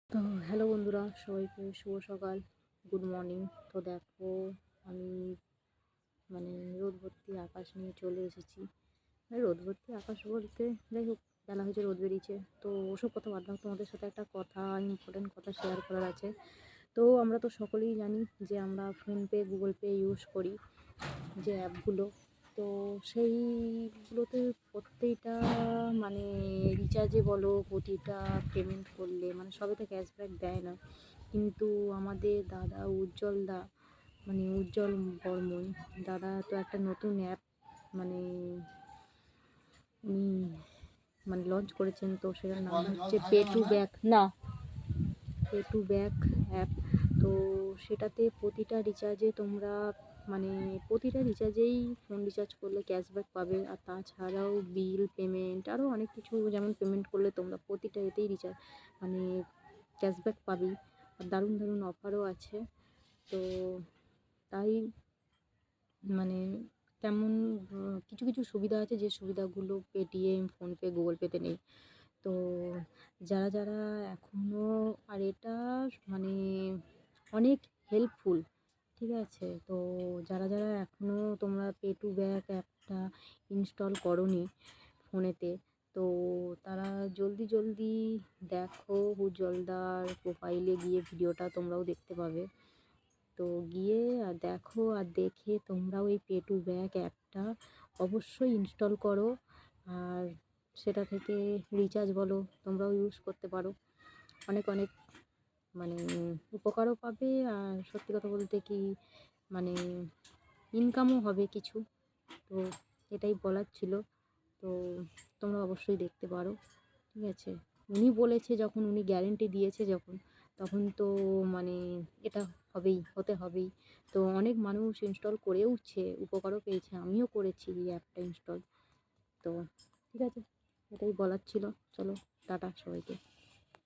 তো হ্যালো বন্ধুরা, সবাইকে শুভ সকাল, গুড মর্নিং। তো দেখো, আমি মানে রোদ ভর্তি আকাশ নিয়ে চলে এসেছি। রোদ ভর্তি আকাশ বলতে যাই হোক, বেলা হয়েছে, রোদ বেরিয়েছে। তো ওসব কথা বাদ দাও, তোমাদের সাথে একটা কথা, ইম্পর্টেন্ট কথা শেয়ার করার আছে। তো আমরা তো সকলেই জানি যে আমরা ফোনপে, গুগল পে ইউজ করি, যে অ্যাপগুলো। তো সেইগুলোতে প্রত্যেকটা মানে রিচার্জে বলো, প্রতিটা পেমেন্ট করলে মানে সবেতে ক্যাশব্যাক দেয় না। কিন্তু আমাদের দাদা উজ্জ্বল বর্মন দাদা তো একটা নতুন অ্যাপ মানে উনি লঞ্চ করেছেন। তো সেটার নাম হচ্ছে পে টু ব্যাক অ্যাপ। তো সেটাতে প্রতিটা রিচার্জেই ফোন রিচার্জ করলে ক্যাশব্যাক পাবে। আর তাছাড়াও বিল পেমেন্ট, আরও অনেক কিছু, যেমন পেমেন্ট করলে তোমরা প্রতিটা এতেই ক্যাশব্যাক পাবেই। আর দারুণ দারুণ অফারও আছে। তো তাই মানে তেমন কিছু কিছু সুবিধা আছে, যে সুবিধাগুলো পেটিএম, ফোনপে, গুগল পেতে নেই। তো যারা এখনও, আর এটা মানে অনেক হেল্পফুল, ঠিক আছে? তো যারা এখনও তোমরা পে2ব্যাক অ্যাপটা ইনস্টল করোনি ফোনেতে, তো তারা জলদি দেখো, উজ্জ্বলদার প্রোফাইলে গিয়ে ভিডিওটা তোমরাও দেখতে পাবে। তো গিয়ে আর দেখো, আর দেখে তোমরাও এই পে2ব্যাক অ্যাপটা অবশ্যই ইনস্টল করো। আর সেটা থেকে রিচার্জ বলো, তোমরাও ইউজ করতে পারো। অনেক অনেক মানে উপকারও পাবে। আর সত্যি কথা বলতে কি, মানে ইনকামও হবে কিছু। তো এটাই বলার ছিল। তো তোমরা অবশ্যই দেখতে পারো, ঠিক আছে? উনি বলেছে যখন, উনি গ্যারেন্টি দিয়েছে যখন, তখন তো মানে এটা হতে হবেই। তো অনেক মানুষ ইনস্টল করেওছে, উপকারও পেয়েছে, আমিও করেছি এই অ্যাপটা ইনস্টল। তো ঠিক আছে, এটাই বলার ছিল। চলো, টাটা সবাইকে।